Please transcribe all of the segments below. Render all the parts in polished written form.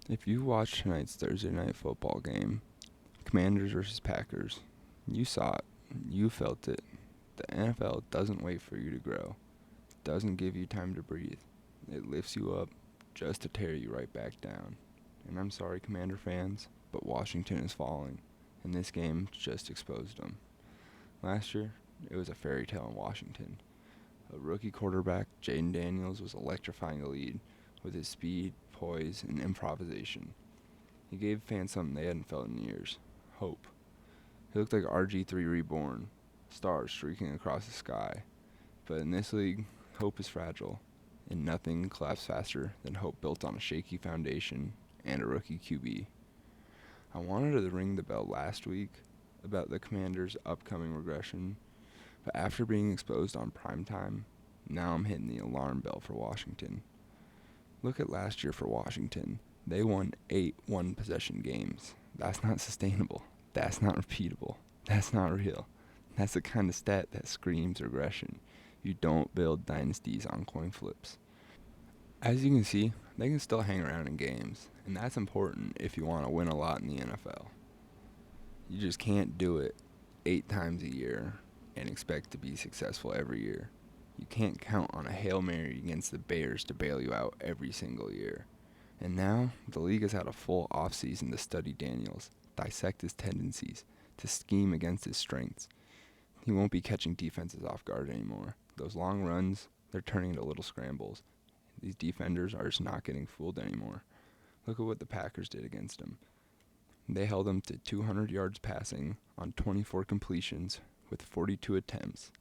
If you watched tonight's Thursday night football game, Commanders versus Packers, you saw it. You felt it. The NFL doesn't wait for you to grow. It doesn't give you time to breathe. It lifts you up just to tear you right back down. And I'm sorry, Commander fans, but Washington is falling, and this game just exposed them. Last year, it was a fairy tale in Washington. A rookie quarterback, Jaden Daniels, was electrifying the lead with his speed, poise, and improvisation. He gave fans something they hadn't felt in years: hope. He looked like RG3 reborn, stars streaking across the sky. But in this league, hope is fragile, and nothing collapsed faster than hope built on a shaky foundation and a rookie QB. I wanted to ring the bell last week about the Commanders' upcoming regression, but after being exposed on primetime, now I'm hitting the alarm bell for Washington. Look at last year for Washington. They won 8 one-possession games. That's not sustainable. That's not repeatable. That's not real. That's the kind of stat that screams regression. You don't build dynasties on coin flips. As you can see, they can still hang around in games, and that's important if you want to win a lot in the NFL. You just can't do it 8 times a year and expect to be successful every year. You can't count on a Hail Mary against the Bears to bail you out every single year. And now, the league has had a full offseason to study Daniels, dissect his tendencies, to scheme against his strengths. He won't be catching defenses off guard anymore. Those long runs, they're turning into little scrambles. These defenders are just not getting fooled anymore. Look at what the Packers did against him. They held him to 200 yards passing on 24 completions with 42 attempts,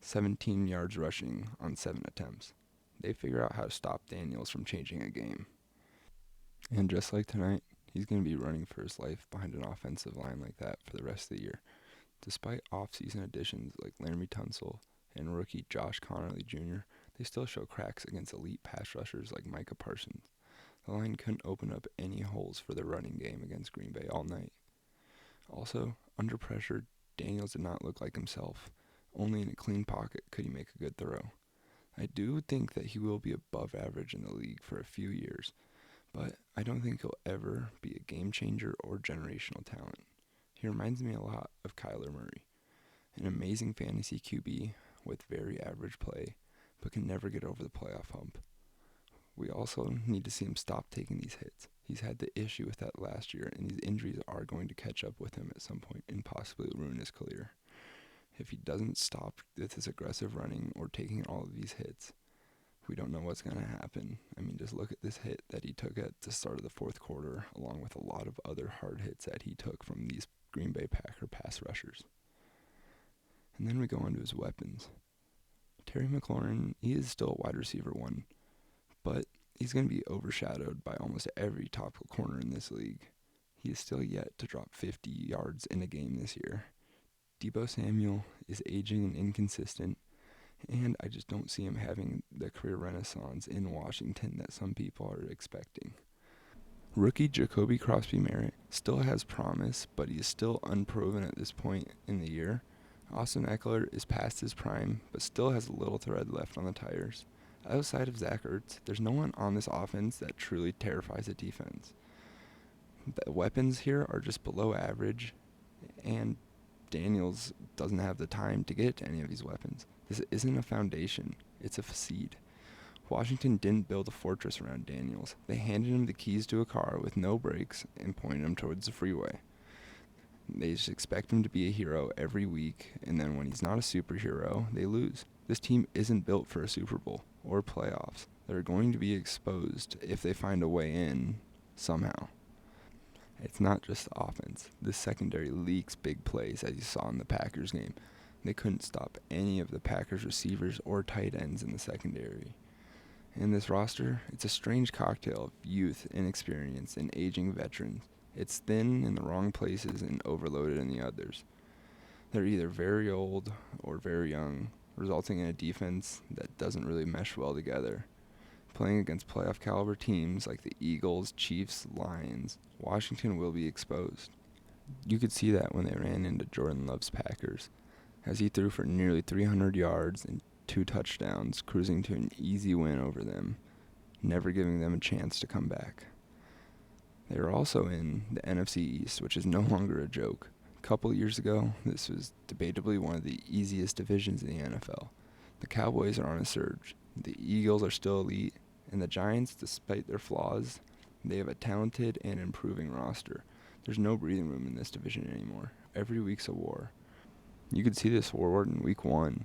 17 yards rushing on 7 attempts. They figure out how to stop Daniels from changing a game. And just like tonight, he's going to be running for his life behind an offensive line like that for the rest of the year. Despite off-season additions like Laremy Tunsil and rookie Josh Connerly Jr., they still show cracks against elite pass rushers like Micah Parsons. The line couldn't open up any holes for their running game against Green Bay all night. Also, under pressure, Daniels did not look like himself. Only in a clean pocket could he make a good throw. I do think that he will be above average in the league for a few years, but I don't think he'll ever be a game changer or generational talent. He reminds me a lot of Kyler Murray, an amazing fantasy QB with very average play, but can never get over the playoff hump. We also need to see him stop taking these hits. He's had the issue with that last year, and these injuries are going to catch up with him at some point and possibly ruin his career. If he doesn't stop with his aggressive running or taking all of these hits, we don't know what's going to happen. I mean, just look at this hit that he took at the start of the fourth quarter, along with a lot of other hard hits that he took from these Green Bay Packer pass rushers. And then we go on to his weapons. Terry McLaurin, he is still a wide receiver one, but he's going to be overshadowed by almost every top corner in this league. He is still yet to drop 50 yards in a game this year. Deebo Samuel is aging and inconsistent, and I just don't see him having the career renaissance in Washington that some people are expecting. Rookie Jacoby Crosby-Merritt still has promise, but he is still unproven at this point in the year. Austin Eckler is past his prime, but still has a little thread left on the tires. Outside of Zach Ertz, there's no one on this offense that truly terrifies the defense. The weapons here are just below average, and Daniels doesn't have the time to get to any of these weapons. This isn't a foundation, it's a facade. Washington didn't build a fortress around Daniels. They handed him the keys to a car with no brakes and pointed him towards the freeway. They just expect him to be a hero every week, and then when he's not a superhero, they lose. This team isn't built for a Super Bowl or playoffs. They're going to be exposed if they find a way in somehow. It's not just the offense. The secondary leaks big plays, as you saw in the Packers game. They couldn't stop any of the Packers receivers or tight ends in the secondary. In this roster, it's a strange cocktail of youth, inexperience, and aging veterans. It's thin in the wrong places and overloaded in the others. They're either very old or very young, resulting in a defense that doesn't really mesh well together. Playing against playoff caliber teams like the Eagles, Chiefs, Lions, Washington will be exposed. You could see that when they ran into Jordan Love's Packers, as he threw for nearly 300 yards and 2 touchdowns, cruising to an easy win over them, never giving them a chance to come back. They're also in the NFC East, which is no longer a joke. A couple years ago, this was debatably one of the easiest divisions in the NFL. The Cowboys are on a surge. The Eagles are still elite, and the Giants, despite their flaws, they have a talented and improving roster. There's no breathing room in this division anymore. Every week's a war. You could see this forward in week 1,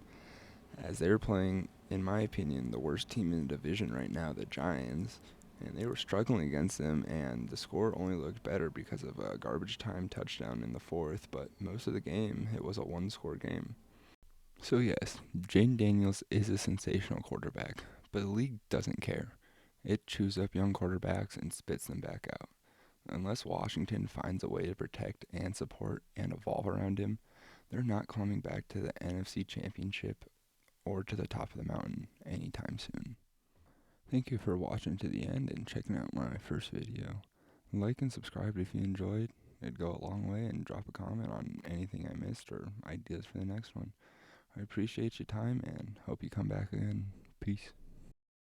as they were playing, in my opinion, the worst team in the division right now, the Giants, and they were struggling against them, and the score only looked better because of a garbage time touchdown in the 4th, but most of the game, it was a one-score game. So yes, Jane Daniels is a sensational quarterback, but the league doesn't care. It chews up young quarterbacks and spits them back out. Unless Washington finds a way to protect and support and evolve around him, they're not coming back to the NFC Championship or to the top of the mountain anytime soon. Thank you for watching to the end and checking out my first video. Like and subscribe if you enjoyed. It'd go a long way, and drop a comment on anything I missed or ideas for the next one. I appreciate your time and hope you come back again. Peace.